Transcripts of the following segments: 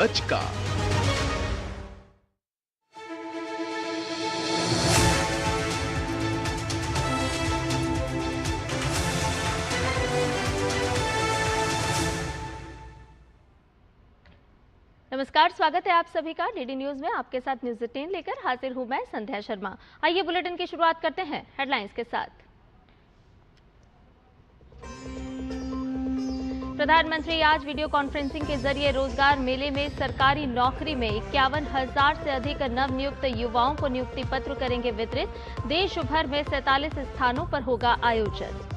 सच का। नमस्कार, स्वागत है आप सभी का डीडी न्यूज में। आपके साथ न्यूज 10 लेकर हाजिर हूं मैं संध्या शर्मा। आइए बुलेटिन की शुरुआत करते हैं हेडलाइंस के साथ। प्रधानमंत्री आज वीडियो कॉन्फ्रेंसिंग के जरिए रोजगार मेले में सरकारी नौकरी में 51,000 से अधिक नवनियुक्त युवाओं को नियुक्ति पत्र करेंगे वितरित। देश भर में 47 स्थानों पर होगा आयोजन।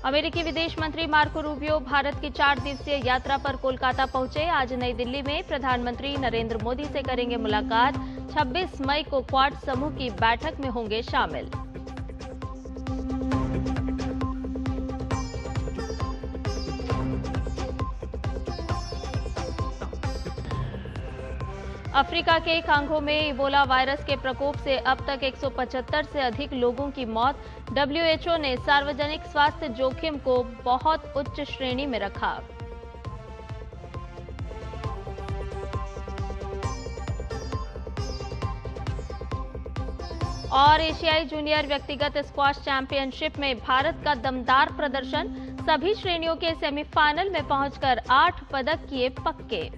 अमेरिकी विदेश मंत्री मार्को रूबियो भारत की 4 दिवसीय यात्रा पर कोलकाता पहुंचे। आज नई दिल्ली में प्रधानमंत्री नरेंद्र मोदी से करेंगे मुलाकात। 26 मई को क्वाड समूह की बैठक में होंगे शामिल। अफ्रीका के कांगो में इबोला वायरस के प्रकोप से अब तक 175 से अधिक लोगों की मौत। WHO ने सार्वजनिक स्वास्थ्य जोखिम को बहुत उच्च श्रेणी में रखा। और एशियाई जूनियर व्यक्तिगत स्क्वॉश चैंपियनशिप में भारत का दमदार प्रदर्शन। सभी श्रेणियों के सेमीफाइनल में पहुंचकर 8 पदक किए पक्के।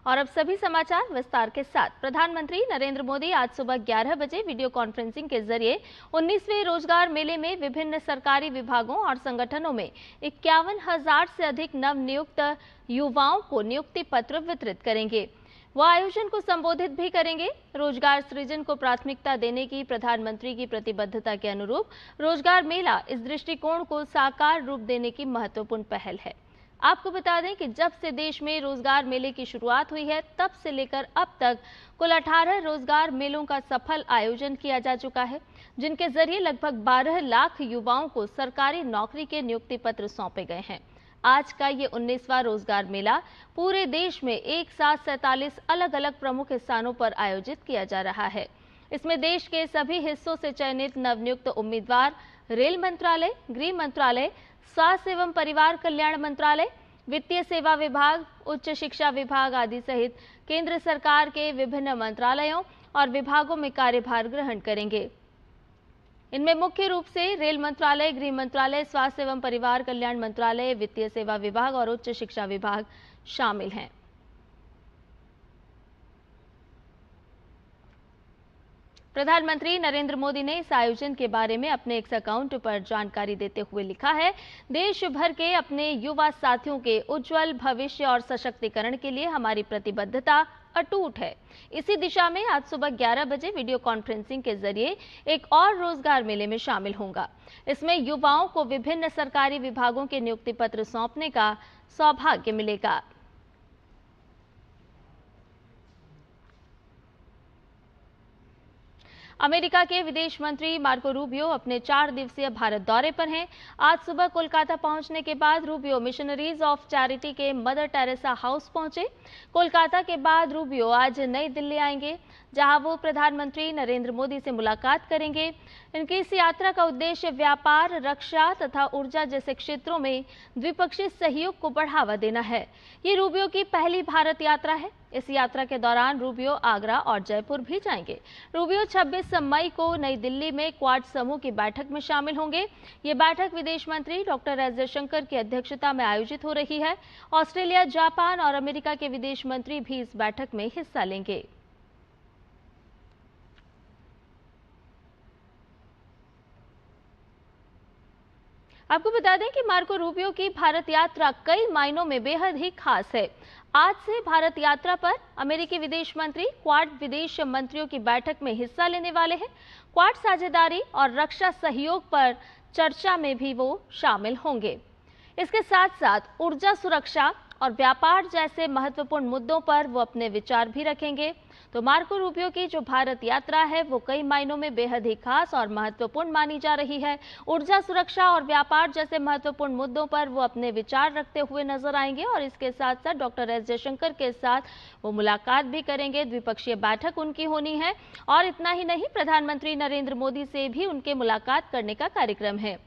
और अब सभी समाचार विस्तार के साथ। प्रधानमंत्री नरेंद्र मोदी आज सुबह 11 बजे वीडियो कॉन्फ्रेंसिंग के जरिए 19वें रोजगार मेले में विभिन्न सरकारी विभागों और संगठनों में 51,000 से अधिक नवनियुक्त युवाओं को नियुक्ति पत्र वितरित करेंगे। वह आयोजन को संबोधित भी करेंगे। रोजगार सृजन को प्राथमिकता देने की प्रधानमंत्री की प्रतिबद्धता के अनुरूप रोजगार मेला इस दृष्टिकोण को साकार रूप देने की महत्वपूर्ण पहल है। आपको बता दें कि जब से देश में रोजगार मेले की शुरुआत हुई है, तब से लेकर अब तक कुल 18 रोजगार मेलों का सफल आयोजन किया जा चुका है, जिनके जरिए लगभग 12 लाख युवाओं को सरकारी नौकरी के नियुक्ति पत्र सौंपे गए हैं। आज का ये 19वां रोजगार मेला पूरे देश में एक साथ 47 अलग अलग प्रमुख स्थानों पर आयोजित किया जा रहा है। इसमें देश के सभी हिस्सों से चयनित नवनियुक्त उम्मीदवार रेल मंत्रालय, गृह मंत्रालय, स्वास्थ्य एवं परिवार कल्याण मंत्रालय, वित्तीय सेवा विभाग, उच्च शिक्षा विभाग आदि सहित केंद्र सरकार के विभिन्न मंत्रालयों और विभागों में कार्यभार ग्रहण करेंगे। इनमें मुख्य रूप से रेल मंत्रालय, गृह मंत्रालय, स्वास्थ्य एवं परिवार कल्याण मंत्रालय, वित्तीय सेवा विभाग और उच्च शिक्षा विभाग शामिल हैं। प्रधानमंत्री नरेंद्र मोदी ने इस आयोजन के बारे में अपने एक्स अकाउंट पर जानकारी देते हुए लिखा है, देश भर के अपने युवा साथियों के उज्जवल भविष्य और सशक्तिकरण के लिए हमारी प्रतिबद्धता अटूट है। इसी दिशा में आज सुबह 11 बजे वीडियो कॉन्फ्रेंसिंग के जरिए एक और रोजगार मेले में शामिल होगा। इसमें युवाओं को विभिन्न सरकारी विभागों के नियुक्ति पत्र सौंपने का सौभाग्य मिलेगा। अमेरिका के विदेश मंत्री मार्को रूबियो अपने 4 दिवसीय भारत दौरे पर हैं। आज सुबह कोलकाता पहुंचने के बाद रूबियो मिशनरीज ऑफ चैरिटी के मदर टेरेसा हाउस पहुंचे। कोलकाता के बाद रूबियो आज नई दिल्ली आएंगे, जहां वो प्रधानमंत्री नरेंद्र मोदी से मुलाकात करेंगे। इनकी इस यात्रा का उद्देश्य व्यापार, रक्षा तथा ऊर्जा जैसे क्षेत्रों में द्विपक्षीय सहयोग को बढ़ावा देना है। ये रूबियो की पहली भारत यात्रा है। इस यात्रा के दौरान रूबियो आगरा और जयपुर भी जाएंगे। रूबियो 26 मई को नई दिल्ली में क्वाड समूह की बैठक में शामिल होंगे। ये बैठक विदेश मंत्री डॉक्टर एस जयशंकर की अध्यक्षता में आयोजित हो रही है। ऑस्ट्रेलिया, जापान और अमेरिका के विदेश मंत्री भी इस बैठक में हिस्सा लेंगे। आपको बता दें कि मार्को रूबियो की भारत यात्रा कई मायनों में बेहद ही खास है। आज से भारत यात्रा पर अमेरिकी विदेश मंत्री क्वाड विदेश मंत्रियों की बैठक में हिस्सा लेने वाले हैं। क्वाड साझेदारी और रक्षा सहयोग पर चर्चा में भी वो शामिल होंगे। इसके साथ साथ ऊर्जा सुरक्षा और व्यापार जैसे महत्वपूर्ण मुद्दों पर वो अपने विचार भी रखेंगे। तो मार्को रूबियो की जो भारत यात्रा है वो कई मायनों में बेहद ही खास और महत्वपूर्ण मानी जा रही है। ऊर्जा, सुरक्षा और व्यापार जैसे महत्वपूर्ण मुद्दों पर वो अपने विचार रखते हुए नजर आएंगे और इसके साथ साथ डॉक्टर एस जयशंकर के साथ वो मुलाकात भी करेंगे। द्विपक्षीय बैठक उनकी होनी है और इतना ही नहीं, प्रधानमंत्री नरेंद्र मोदी से भी उनके मुलाकात करने का कार्यक्रम है।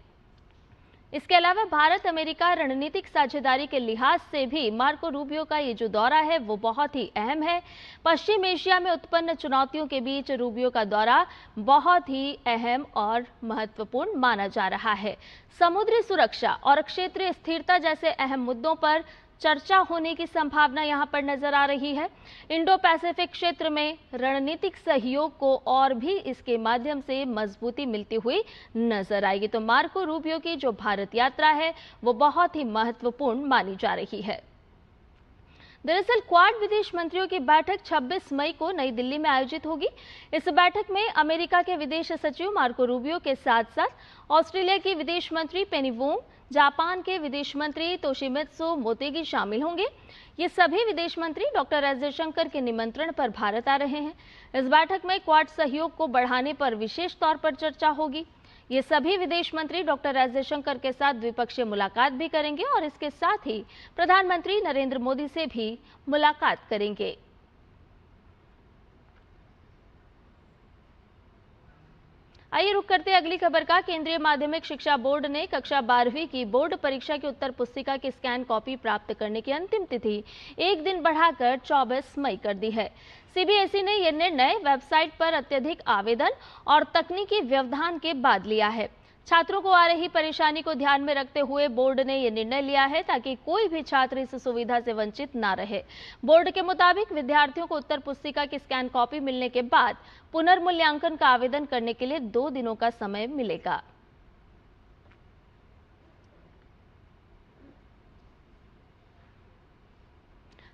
इसके अलावा भारत अमेरिका रणनीतिक साझेदारी के लिहाज से भी मार्को रूबियो का ये जो दौरा है वो बहुत ही अहम है। पश्चिम एशिया में उत्पन्न चुनौतियों के बीच रूबियो का दौरा बहुत ही अहम और महत्वपूर्ण माना जा रहा है। समुद्री सुरक्षा और क्षेत्रीय स्थिरता जैसे अहम मुद्दों पर चर्चा होने की संभावना यहां पर नजर आ रही है। इंडो पैसिफिक क्षेत्र में रणनीतिक सहयोग को और भी इसके माध्यम से मजबूती मिलती हुई नजर आएगी। तो मार्को रूबियो की जो भारत यात्रा है वो बहुत ही महत्वपूर्ण मानी जा रही है। दरअसल क्वाड विदेश मंत्रियों की बैठक 26 मई को नई दिल्ली में आयोजित होगी। इस बैठक में अमेरिका के विदेश सचिव मार्को रूबियो के साथ साथ ऑस्ट्रेलिया की विदेश मंत्री पेनी वोंग, जापान के विदेश मंत्री तोशिमित्सु मोतेगी शामिल होंगे। ये सभी विदेश मंत्री डॉक्टर एस जयशंकर के निमंत्रण पर भारत आ रहे हैं। इस बैठक में क्वाड सहयोग को बढ़ाने पर विशेष तौर पर चर्चा होगी। ये सभी विदेश मंत्री डॉक्टर एस जयशंकर के साथ द्विपक्षीय मुलाकात भी करेंगे और इसके साथ ही प्रधानमंत्री नरेंद्र मोदी से भी मुलाकात करेंगे। आइए रुक करते हैं अगली खबर का। केंद्रीय माध्यमिक शिक्षा बोर्ड ने कक्षा 12वीं की बोर्ड परीक्षा की उत्तर पुस्तिका की स्कैन कॉपी प्राप्त करने की अंतिम तिथि एक दिन बढ़ाकर 24 मई कर दी है। सीबीएसई ने यह निर्णय वेबसाइट पर अत्यधिक आवेदन और तकनीकी व्यवधान के बाद लिया है। छात्रों को आ रही परेशानी को ध्यान में रखते हुए बोर्ड ने यह निर्णय लिया है ताकि कोई भी छात्र इस सुविधा से वंचित ना रहे। बोर्ड के मुताबिक विद्यार्थियों को उत्तर पुस्तिका की स्कैन कॉपी मिलने के बाद पुनर्मूल्यांकन का आवेदन करने के लिए 2 दिनों का समय मिलेगा।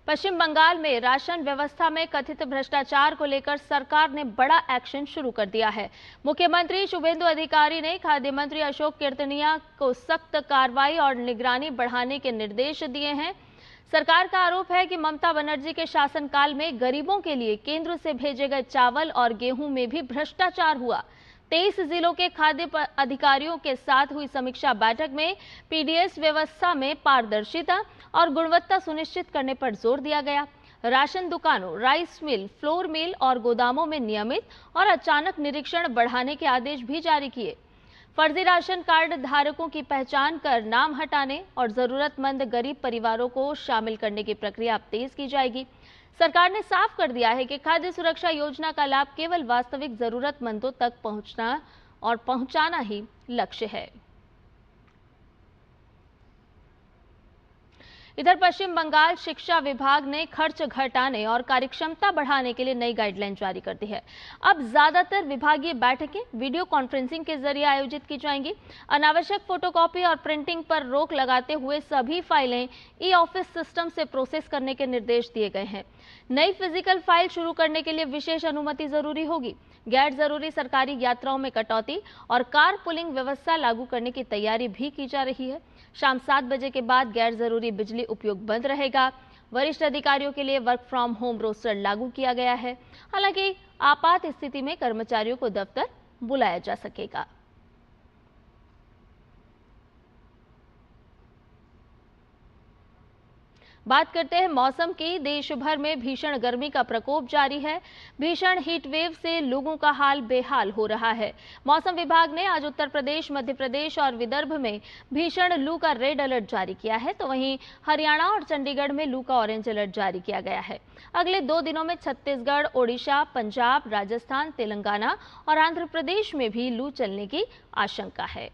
पश्चिम बंगाल में राशन व्यवस्था में कथित भ्रष्टाचार को लेकर सरकार ने बड़ा एक्शन शुरू कर दिया है। मुख्यमंत्री शुभेंदु अधिकारी ने खाद्य मंत्री अशोक कीर्तनिया को सख्त कार्रवाई और निगरानी बढ़ाने के निर्देश दिए हैं। सरकार का आरोप है कि ममता बनर्जी के शासनकाल में गरीबों के लिए केंद्र से भेजे गए चावल और गेहूं में भी भ्रष्टाचार हुआ। 23 जिलों के खाद्य अधिकारियों के साथ हुई समीक्षा बैठक में पीडीएस व्यवस्था में पारदर्शिता और गुणवत्ता सुनिश्चित करने पर जोर दिया गया। राशन दुकानों, राइस मिल, फ्लोर मिल और गोदामों में नियमित और अचानक निरीक्षण बढ़ाने के आदेश भी जारी किए। फर्जी राशन कार्ड धारकों की पहचान कर नाम हटाने और जरूरतमंद गरीब परिवारों को शामिल करने की प्रक्रिया अब तेज की जाएगी। सरकार ने साफ कर दिया है कि खाद्य सुरक्षा योजना का लाभ केवल वास्तविक जरूरतमंदों तक पहुंचाना ही लक्ष्य है। इधर पश्चिम बंगाल शिक्षा विभाग ने खर्च घटाने और कार्यक्षमता बढ़ाने के लिए नई गाइडलाइन जारी कर दी है। अब ज्यादातर विभागीय बैठकें वीडियो कॉन्फ्रेंसिंग के जरिए आयोजित की जाएंगी। अनावश्यक फोटोकॉपी और प्रिंटिंग पर रोक लगाते हुए सभी फाइलें ई ऑफिस सिस्टम से प्रोसेस करने के निर्देश दिए गए हैं। नई फिजिकल फाइल शुरू करने के लिए विशेष अनुमति जरूरी होगी। गैर जरूरी सरकारी यात्राओं में कटौती और कार पुलिंग व्यवस्था लागू करने की तैयारी भी की जा रही है। शाम 7 बजे के बाद गैर जरूरी बिजली उपयोग बंद रहेगा। वरिष्ठ अधिकारियों के लिए वर्क फ्रॉम होम रोस्टर लागू किया गया है। हालांकि आपात स्थिति में कर्मचारियों को दफ्तर बुलाया जा सकेगा। बात करते हैं मौसम की। देश भर में भीषण गर्मी का प्रकोप जारी है। भीषण हीट वेव से लोगों का हाल बेहाल हो रहा है। मौसम विभाग ने आज उत्तर प्रदेश, मध्य प्रदेश और विदर्भ में भीषण लू का रेड अलर्ट जारी किया है, तो वहीं हरियाणा और चंडीगढ़ में लू का ऑरेंज अलर्ट जारी किया गया है। अगले 2 दिनों में छत्तीसगढ़, ओडिशा, पंजाब, राजस्थान, तेलंगाना और आंध्र प्रदेश में भी लू चलने की आशंका है।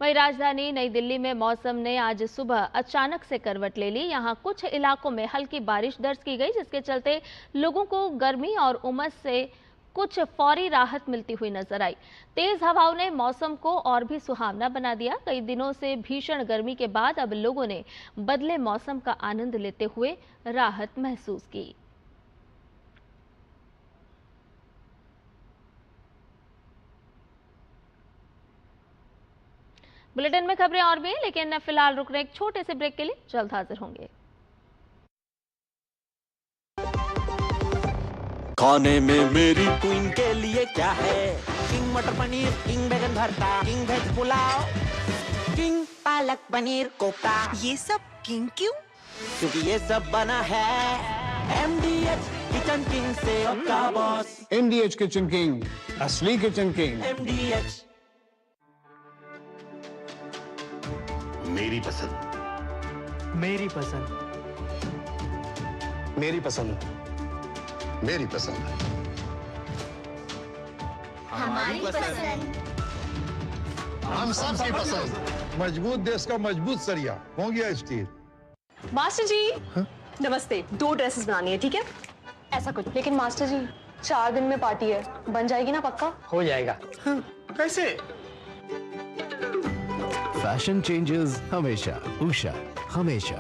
वहीं राजधानी नई दिल्ली में मौसम ने आज सुबह अचानक से करवट ले ली। यहां कुछ इलाकों में हल्की बारिश दर्ज की गई, जिसके चलते लोगों को गर्मी और उमस से कुछ फौरी राहत मिलती हुई नजर आई। तेज हवाओं ने मौसम को और भी सुहावना बना दिया। कई दिनों से भीषण गर्मी के बाद अब लोगों ने बदले मौसम का आनंद लेते हुए राहत महसूस की। बुलेटिन में खबरें और भी हैं, लेकिन फिलहाल रुक रहे एक छोटे से ब्रेक के लिए, जल्द हाजिर होंगे। खाने में मेरी क्वीन के लिए क्या है? किंग मटर पनीर, किंग बैगन भरता, king veg pulao, king palak paneer kofta. ये सब किंग क्यों? क्योंकि ये सब बना है MDH किचन किंग से आपका बॉस। MDH किचन किंग, असली किचन किंग। MDH मेरी पसंद, मेरी पसंद, मेरी पसंद, मेरी पसंद, हमारी पसंद, हम सबकी पसंद। मजबूत देश का मजबूत सरिया हो गया स्टील। मास्टर जी नमस्ते, 2 ड्रेसेस बनानी है, ठीक है? ऐसा कुछ। लेकिन मास्टर जी 4 दिन में पार्टी है, बन जाएगी ना पक्का? हो जाएगा। कैसे? फैशन चेंजेस हमेशा, उषा हमेशा।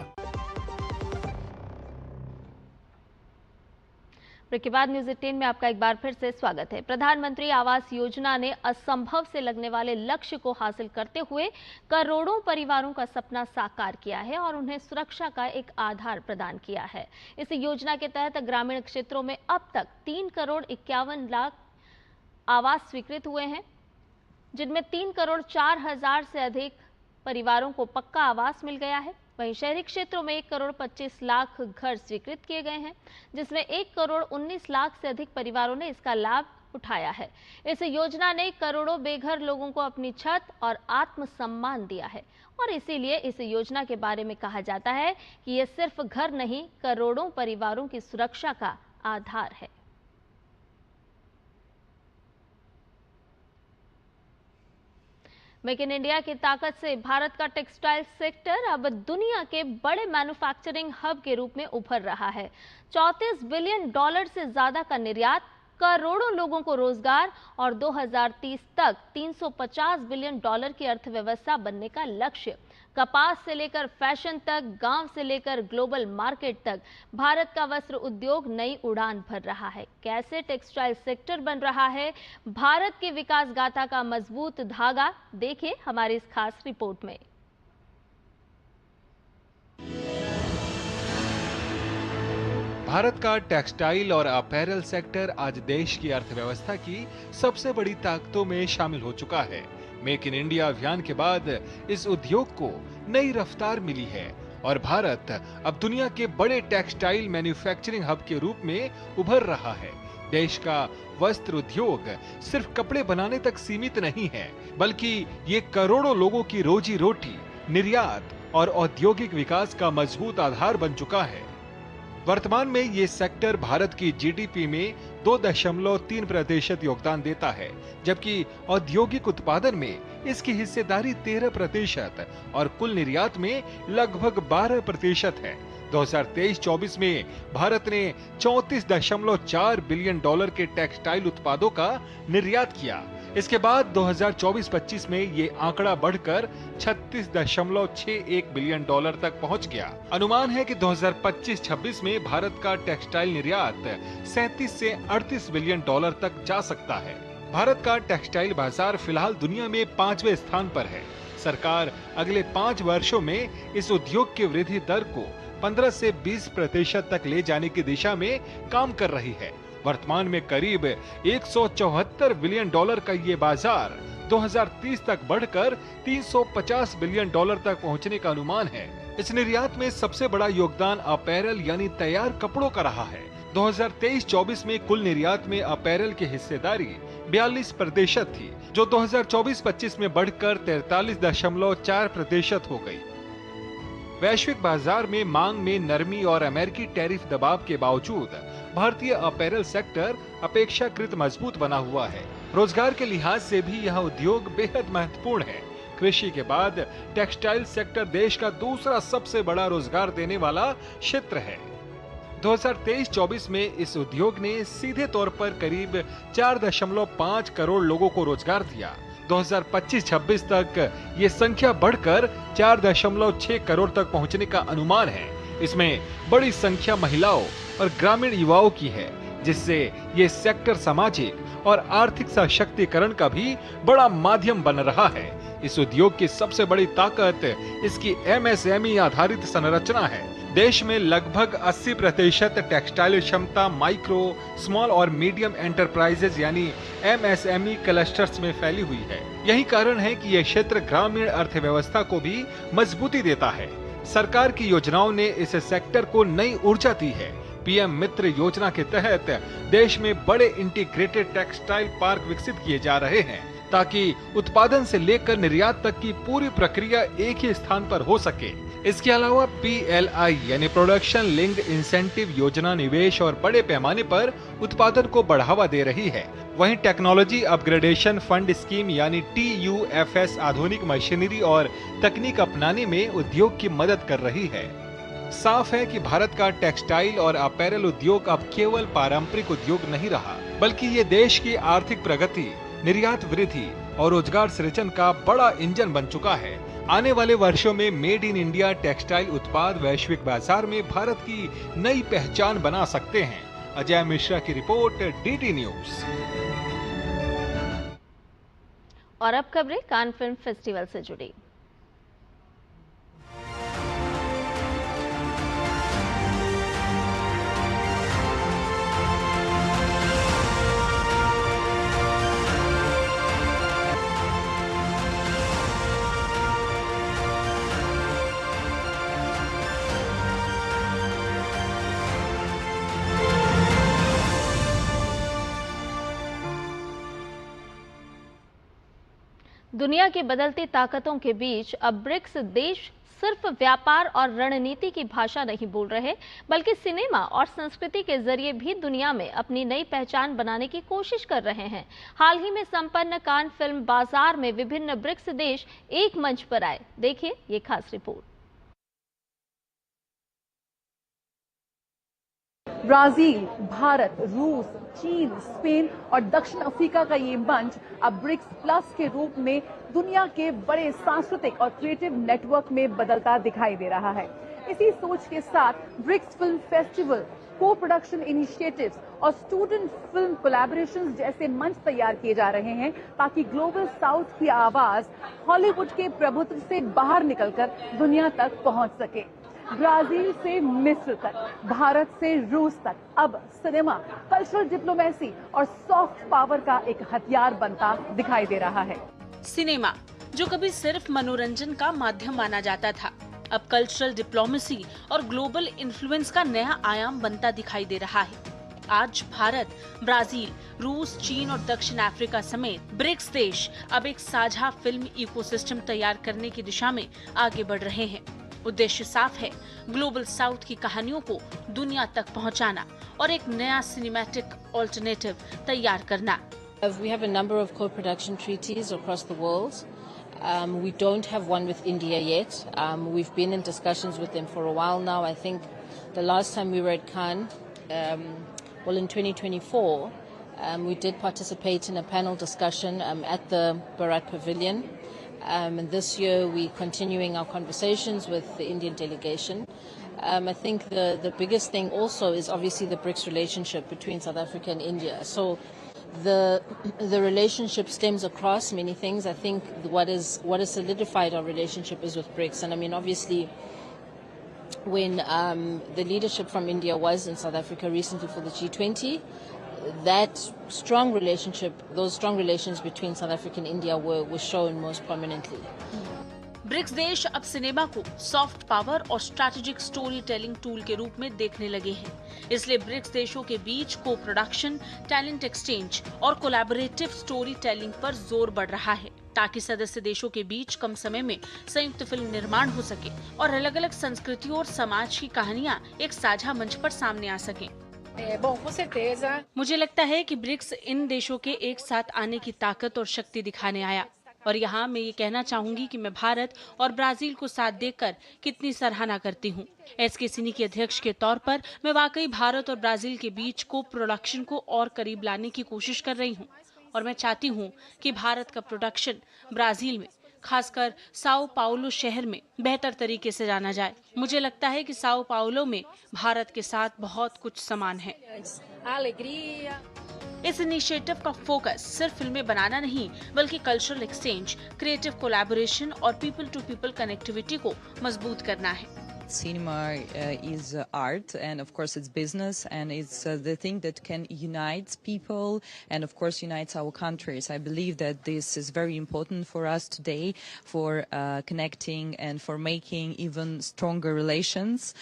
ब्रेक के बाद न्यूज 18 में आपका एक बार फिर से स्वागत है। प्रधानमंत्री आवास योजना ने असंभव से लगने वाले लक्ष्य को हासिल करते हुए करोड़ों परिवारों का सपना साकार किया है और उन्हें सुरक्षा का एक आधार प्रदान किया है। इस योजना के तहत ग्रामीण क्षेत्रों में अब तक 3 करोड़ 51 लाख आवास स्वीकृत हुए हैं, जिनमें 3 करोड़ 4 हजार से अधिक परिवारों को पक्का आवास मिल गया है। वहीं शहरी क्षेत्रों में 1 करोड़ 25 लाख घर स्वीकृत किए गए हैं, जिसमें 1 करोड़ 19 लाख से अधिक परिवारों ने इसका लाभ उठाया है। इस योजना ने करोड़ों बेघर लोगों को अपनी छत और आत्मसम्मान दिया है और इसीलिए इस योजना के बारे में कहा जाता है कि यह सिर्फ घर नहीं, करोड़ों परिवारों की सुरक्षा का आधार है। मेक इन इंडिया की ताकत से भारत का टेक्सटाइल सेक्टर अब दुनिया के बड़े मैन्युफैक्चरिंग हब के रूप में उभर रहा है। $34 बिलियन से ज्यादा का निर्यात, करोड़ों लोगों को रोजगार और 2030 तक $350 बिलियन की अर्थव्यवस्था बनने का लक्ष्य। कपास से लेकर फैशन तक, गांव से लेकर ग्लोबल मार्केट तक भारत का वस्त्र उद्योग नई उड़ान भर रहा है। कैसे टेक्सटाइल सेक्टर बन रहा है भारत की विकास गाथा का मजबूत धागा, देखिए हमारी इस खास रिपोर्ट में। भारत का टेक्सटाइल और अपैरल सेक्टर आज देश की अर्थव्यवस्था की सबसे बड़ी ताकतों में शामिल हो चुका है। मेक इन इंडिया अभियान के बाद इस उद्योग को नई रफ्तार मिली है और भारत अब दुनिया के बड़े टेक्सटाइल मैन्युफैक्चरिंग हब के रूप में उभर रहा है। देश का वस्त्र उद्योग सिर्फ कपड़े बनाने तक सीमित नहीं है, बल्कि ये करोड़ों लोगों की रोजी रोटी, निर्यात और औद्योगिक विकास का मजबूत आधार बन चुका है। वर्तमान में ये सेक्टर भारत की जीडीपी में 2.3% योगदान देता है, जबकि औद्योगिक उत्पादन में इसकी हिस्सेदारी 13% और कुल निर्यात में लगभग 12% है। 2023-24 में भारत ने $34.4 बिलियन के टेक्सटाइल उत्पादों का निर्यात किया। इसके बाद 2024-25 में ये आंकड़ा बढ़कर $36.61 बिलियन तक पहुंच गया। अनुमान है कि 2025-26 में भारत का टेक्सटाइल निर्यात 37 से 38 बिलियन तक जा सकता है। भारत का टेक्सटाइल बाजार फिलहाल दुनिया में 5वें स्थान पर है। सरकार अगले 5 वर्षों में इस उद्योग की वृद्धि दर को 15 से 20% तक ले जाने की दिशा में काम कर रही है। वर्तमान में करीब $174 बिलियन का ये बाजार 2030 तक बढ़कर $350 बिलियन तक पहुंचने का अनुमान है। इस निर्यात में सबसे बड़ा योगदान अपैरल यानी तैयार कपड़ों का रहा है। 2023-24 में कुल निर्यात में अपैरल की हिस्सेदारी 42% थी, जो 2024-25 में बढ़कर 43.4% हो गई। वैश्विक बाजार में मांग में नरमी और अमेरिकी टैरिफ दबाव के बावजूद भारतीय अपैरल सेक्टर अपेक्षाकृत मजबूत बना हुआ है। रोजगार के लिहाज से भी यह उद्योग बेहद महत्वपूर्ण है। कृषि के बाद टेक्सटाइल सेक्टर देश का दूसरा सबसे बड़ा रोजगार देने वाला क्षेत्र है। 2023-24 में इस उद्योग ने सीधे तौर पर करीब 4.5 करोड़ लोगों को रोजगार दिया। 2025-26 तक ये संख्या बढ़कर 4.6 करोड़ तक पहुंचने का अनुमान है। इसमें बड़ी संख्या महिलाओं और ग्रामीण युवाओं की है, जिससे ये सेक्टर सामाजिक और आर्थिक सशक्तिकरण का भी बड़ा माध्यम बन रहा है। इस उद्योग की सबसे बड़ी ताकत इसकी MSME आधारित संरचना है। देश में लगभग 80% टेक्सटाइल क्षमता माइक्रो, स्मॉल और मीडियम एंटरप्राइजेज यानी MSME क्लस्टर्स में फैली हुई है। यही कारण है कि यह क्षेत्र ग्रामीण अर्थव्यवस्था को भी मजबूती देता है। सरकार की योजनाओं ने इस सेक्टर को नई ऊर्जा दी है। PM मित्र योजना के तहत देश में बड़े इंटीग्रेटेड टेक्सटाइल पार्क विकसित किए जा रहे हैं ताकि उत्पादन से लेकर निर्यात तक की पूरी प्रक्रिया एक ही स्थान पर हो सके। इसके अलावा PLI यानी प्रोडक्शन लिंक्ड इंसेंटिव योजना निवेश और बड़े पैमाने पर उत्पादन को बढ़ावा दे रही है। वहीं टेक्नोलॉजी अपग्रेडेशन फंड स्कीम यानी TUFS आधुनिक मशीनरी और तकनीक अपनाने में उद्योग की मदद कर रही है। साफ है कि भारत का टेक्सटाइल और अपैरल उद्योग अब केवल पारंपरिक उद्योग नहीं रहा, बल्कि ये देश की आर्थिक प्रगति, निर्यात वृद्धि और रोजगार सृजन का बड़ा इंजन बन चुका है। आने वाले वर्षों में मेड इन इंडिया टेक्सटाइल उत्पाद वैश्विक बाजार में भारत की नई पहचान बना सकते हैं। अजय मिश्रा की रिपोर्ट, DD न्यूज। और अब खबरें कान फिल्म फेस्टिवल से जुड़ी। दुनिया की बदलती ताकतों के बीच अब ब्रिक्स देश सिर्फ व्यापार और रणनीति की भाषा नहीं बोल रहे, बल्कि सिनेमा और संस्कृति के जरिए भी दुनिया में अपनी नई पहचान बनाने की कोशिश कर रहे हैं। हाल ही में संपन्न कान फिल्म बाजार में विभिन्न ब्रिक्स देश एक मंच पर आए। देखिए ये खास रिपोर्ट। ब्राजील, भारत, रूस, चीन, स्पेन और दक्षिण अफ्रीका का ये मंच अब ब्रिक्स प्लस के रूप में दुनिया के बड़े सांस्कृतिक और क्रिएटिव नेटवर्क में बदलता दिखाई दे रहा है। इसी सोच के साथ ब्रिक्स फिल्म फेस्टिवल, को प्रोडक्शन इनिशिएटिव्स और स्टूडेंट फिल्म कोलैबोरेशंस जैसे मंच तैयार किए जा रहे हैं ताकि ग्लोबल साउथ की आवाज हॉलीवुड के प्रभुत्व से बाहर निकलकर दुनिया तक पहुंच सके। ब्राजील से मिस्र तक, भारत से रूस तक, अब सिनेमा कल्चरल डिप्लोमेसी और सॉफ्ट पावर का एक हथियार बनता दिखाई दे रहा है। सिनेमा, जो कभी सिर्फ मनोरंजन का माध्यम माना जाता था, अब कल्चरल डिप्लोमेसी और ग्लोबल इन्फ्लुएंस का नया आयाम बनता दिखाई दे रहा है। आज भारत, ब्राजील, रूस, चीन और दक्षिण अफ्रीका समेत ब्रिक्स देश अब एक साझा फिल्म इकोसिस्टम तैयार करने की दिशा में आगे बढ़ रहे हैं। उद्देश्य साफ है, ग्लोबल साउथ की कहानियों को दुनिया तक पहुंचाना और एक नया सिनेमैटिक ऑल्टरनेटिव तैयार करना। We have a number of co-production treaties across the world. We don't have one with India yet. We've been in discussions with them for a while now. I think the last time we were at Cannes, in 2024, we did participate in a panel discussion at the Bharat Pavilion. And this year we're continuing our conversations with the Indian delegation. I think the biggest thing also is obviously the BRICS relationship between South Africa and India. So the relationship stems across many things. I think what has solidified our relationship is with BRICS. And I mean, obviously, when the leadership from India was in South Africa recently for the G20, that strong relationship, those strong relations between South Africa and India were shown most prominently. BRICS देश अब cinema को soft power और strategic storytelling tool के रूप में देखने लगे हैं। इसलिए ब्रिक्स देशों के बीच को प्रोडक्शन, टैलेंट एक्सचेंज और कोलैबोरेटिव स्टोरी टेलिंग पर जोर बढ़ रहा है ताकि सदस्य देशों के बीच कम समय में संयुक्त फिल्म निर्माण हो सके और अलग अलग संस्कृतियों और समाज की कहानियाँ एक साझा मंच पर सामने आ सकें। मुझे लगता है कि ब्रिक्स इन देशों के एक साथ आने की ताकत और शक्ति दिखाने आया और यहाँ मैं ये कहना चाहूंगी कि मैं भारत और ब्राजील को साथ देकर कितनी सराहना करती हूँ। SKCine के अध्यक्ष के तौर पर मैं वाकई भारत और ब्राजील के बीच को प्रोडक्शन को और करीब लाने की कोशिश कर रही हूँ और मैं चाहती हूँ कि भारत का प्रोडक्शन ब्राजील में, खासकर साओ पाउलो शहर में बेहतर तरीके से जाना जाए। मुझे लगता है कि साओ पाउलो में भारत के साथ बहुत कुछ समान है। इस इनिशिएटिव का फोकस सिर्फ फिल्में बनाना नहीं, बल्कि कल्चरल एक्सचेंज, क्रिएटिव कोलैबोरेशन और पीपल टू पीपल कनेक्टिविटी को मजबूत करना है। Cinema is art, and of course it's business, and it's the thing that can unite people and of course unites our countries. I believe that this is very important for us today, for connecting and for making even stronger relations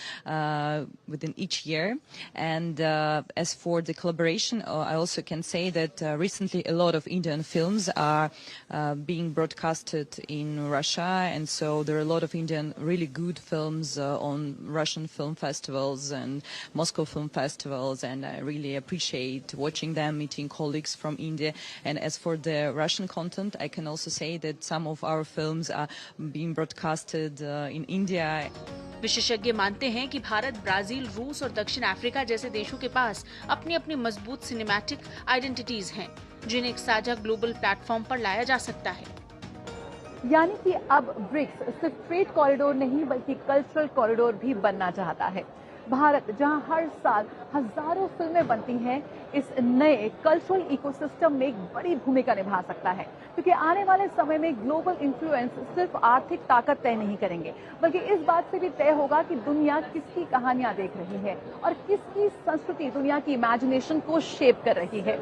within each year. And as for the collaboration, I also can say that recently a lot of Indian films are being broadcasted in Russia, and so there are a lot of Indian really good films on Russian film festivals and Moscow film festivals, and I really appreciate watching them, meeting colleagues from India. And as for the Russian content, I can also say that some of our films are being broadcasted in India. विशेषज्ञ मानते हैं कि Bharat, Brazil, रूस और दक्षिण Africa जैसे देशों के पास अपनी अपनी मजबूत सिनेमैटिक आइडेंटिटीज हैं, जिन्हें एक साझा ग्लोबल प्लेटफॉर्म पर लाया जा सकता है। यानी कि अब ब्रिक्स सिर्फ ट्रेड कॉरिडोर नहीं बल्कि कल्चरल कॉरिडोर भी बनना चाहता है। भारत जहां हर साल हजारों फिल्में बनती हैं, इस नए कल्चरल इकोसिस्टम में एक बड़ी भूमिका निभा सकता है, क्योंकि आने वाले समय में ग्लोबल इन्फ्लुएंस सिर्फ आर्थिक ताकत तय नहीं करेंगे, बल्कि इस बात से भी तय होगा कि दुनिया किसकी कहानियां देख रही है और किसकी संस्कृति दुनिया की इमेजिनेशन को शेप कर रही है।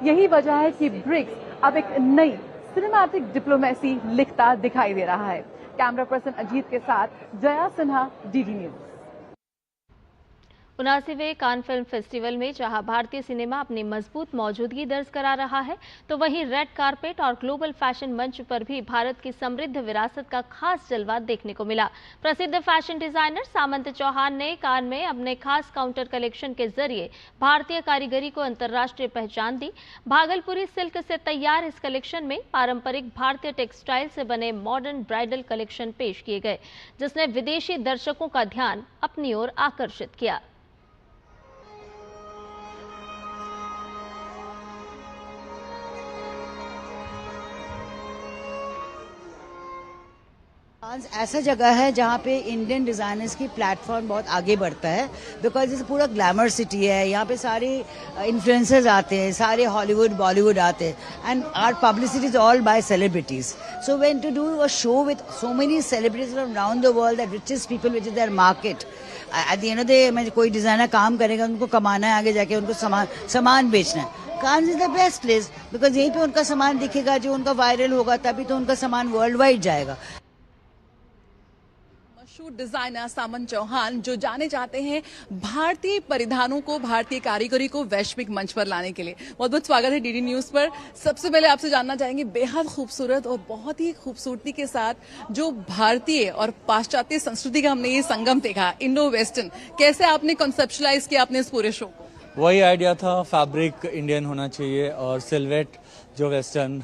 यही वजह है कि ब्रिक्स अब एक नई सिनेमैटिक डिप्लोमेसी लिखता दिखाई दे रहा है। कैमरा पर्सन अजीत के साथ जया सिन्हा, डीडी न्यूज। 79वें कान फिल्म फेस्टिवल में जहां भारतीय सिनेमा अपनी मजबूत मौजूदगी दर्ज करा रहा है, तो वहीं रेड कारपेट और ग्लोबल फैशन मंच पर भी भारत की समृद्ध विरासत का खास जलवा देखने को मिला। प्रसिद्ध फैशन डिजाइनर सामंत चौहान ने कान में अपने खास काउंटर कलेक्शन के जरिए भारतीय कारीगरी को अंतर्राष्ट्रीय पहचान दी। भागलपुरी सिल्क से तैयार इस कलेक्शन में पारंपरिक भारतीय टेक्सटाइल से बने मॉडर्न ब्राइडल कलेक्शन पेश किए गए, जिसने विदेशी दर्शकों का ध्यान अपनी ओर आकर्षित किया। ऐसा जगह है जहाँ पे इंडियन डिजाइनर्स की प्लेटफॉर्म बहुत आगे बढ़ता है, बिकॉज जैसे पूरा ग्लैमर सिटी है, यहाँ पे सारे इन्फ्लुएंसर्स आते हैं, सारे हॉलीवुड बॉलीवुड आते हैं, and our publicity is all by celebrities. So when to do a show with so many celebrities from around the world, that richest people which is there market, at the end of the day में कोई designer काम करेगा, उनको कमाना है, आगे जाके उनको सामान बेचना है। Cannes is the best place, because यहीं पे उनका सामान दिखेगा, जो उनका वायरल होगा, तभी तो उनका सामान वर्ल्ड वाइड जाएगा। डिजाइनर सामंत चौहान जो जाने चाहते हैं भारतीय परिधानों को, भारतीय कारीगरी को वैश्विक मंच पर लाने के लिए। बहुत बहुत स्वागत है डीडी न्यूज पर। सबसे पहले आपसे जानना चाहेंगे, बेहद खूबसूरत और बहुत ही खूबसूरती के साथ जो भारतीय और पाश्चात्य संस्कृति का हमने ये संगम देखा, इंडो वेस्टर्न, कैसे आपने कॉन्सेप्चुलाइज किया अपने इस पूरे शो को? वही आइडिया था, फैब्रिक इंडियन होना चाहिए और सिल्वेट जो वेस्टर्न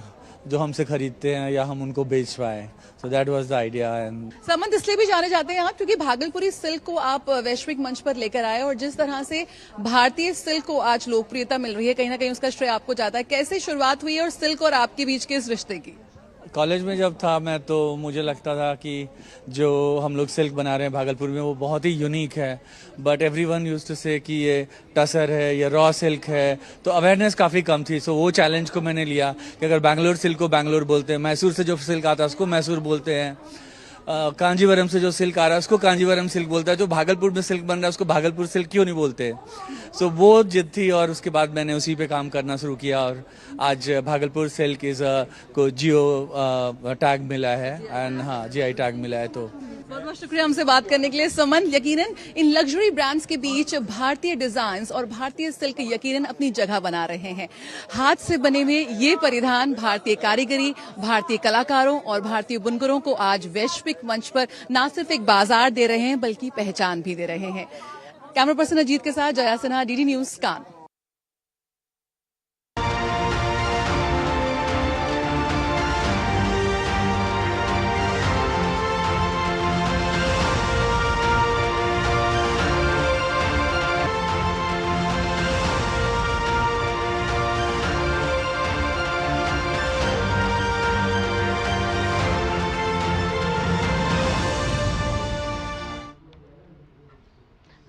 जो हमसे खरीदते हैं या हम उनको बेच पाए, so that was the idea. And Samant इसलिए भी जाने जाते हैं आप क्योंकि भागलपुरी सिल्क को आप वैश्विक मंच पर लेकर आए, और जिस तरह से भारतीय सिल्क को आज लोकप्रियता मिल रही है, कहीं ना कहीं उसका श्रेय आपको जाता है। कैसे शुरुआत हुई और सिल्क और आपके बीच के इस रिश्ते की? कॉलेज में जब था मैं, तो मुझे लगता था कि जो हम लोग सिल्क बना रहे हैं भागलपुर में वो बहुत ही यूनिक है, बट एवरीवन यूज्ड टू से कि ये टसर है, ये रॉ सिल्क है, तो अवेयरनेस काफ़ी कम थी। सो वो चैलेंज को मैंने लिया कि अगर बैंगलोर सिल्क को बैंगलोर बोलते हैं, मैसूर से जो सिल्क आता है उसको मैसूर बोलते हैं, कांजीवरम से जो सिल्क आ रहा है उसको कांजीवरम सिल्क बोलता है, जो भागलपुर में सिल्क बन रहा है उसको भागलपुर सिल्क क्यों नहीं बोलते। सो वो जिद थी और उसके बाद मैंने उसी पे काम करना शुरू किया, और आज भागलपुर सिल्क को जियो टैग मिला है, एंड हाँ GI टैग मिला है। तो बहुत बहुत शुक्रिया हमसे बात करने के लिए। समन, यकीनन इन लग्जरी ब्रांड्स के बीच भारतीय डिजाइन्स और भारतीय सिल्क यकीनन अपनी जगह बना रहे हैं। हाथ से बने हुए ये परिधान भारतीय कारीगरी, भारतीय कलाकारों और भारतीय बुनकरों को आज वैश्विक मंच पर न सिर्फ एक बाजार दे रहे हैं बल्कि पहचान भी दे रहे हैं। कैमरा पर्सन अजीत के साथ जया सिन्हा, डीडी न्यूज, कान।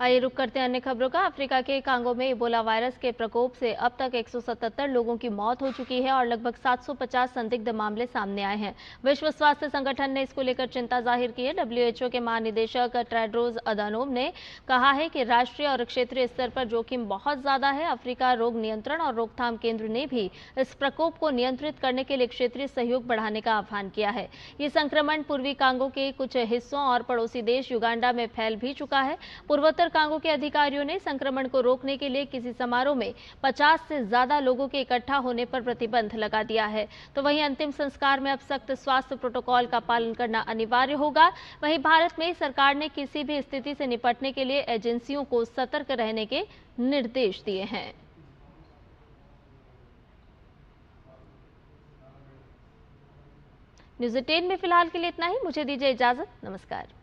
आइए रुक करते हैं अन्य खबरों का। अफ्रीका के कांगो में इबोला वायरस के प्रकोप से अब तक 177 लोगों की मौत हो चुकी है और लगभग 750 संदिग्ध मामले सामने आए हैं। विश्व स्वास्थ्य संगठन ने इसको लेकर चिंता जाहिर की है। WHO के महानिदेशक टेड्रोस अधानोम ने कहा है कि राष्ट्रीय और क्षेत्रीय स्तर पर जोखिम बहुत ज्यादा है। अफ्रीका रोग नियंत्रण और रोकथाम केंद्र ने भी इस प्रकोप को नियंत्रित करने के लिए क्षेत्रीय सहयोग बढ़ाने का आह्वान किया है। ये संक्रमण पूर्वी कांगो के कुछ हिस्सों और पड़ोसी देश युगांडा में फैल भी चुका है। पूर्वोत्तर कांगो के अधिकारियों ने संक्रमण को रोकने के लिए किसी समारोह में 50 से ज्यादा लोगों के इकट्ठा होने पर प्रतिबंध लगा दिया है। तो वहीं अंतिम संस्कार में अब सख्त स्वास्थ्य प्रोटोकॉल का पालन करना अनिवार्य होगा। वहीं भारत में सरकार ने किसी भी स्थिति से निपटने के लिए एजेंसियों को सतर्क रहने के निर्देश दिए हैं। न्यूज़ 18 में फिलहाल के लिए इतना ही। मुझे दीजिए इजाजत। नमस्कार।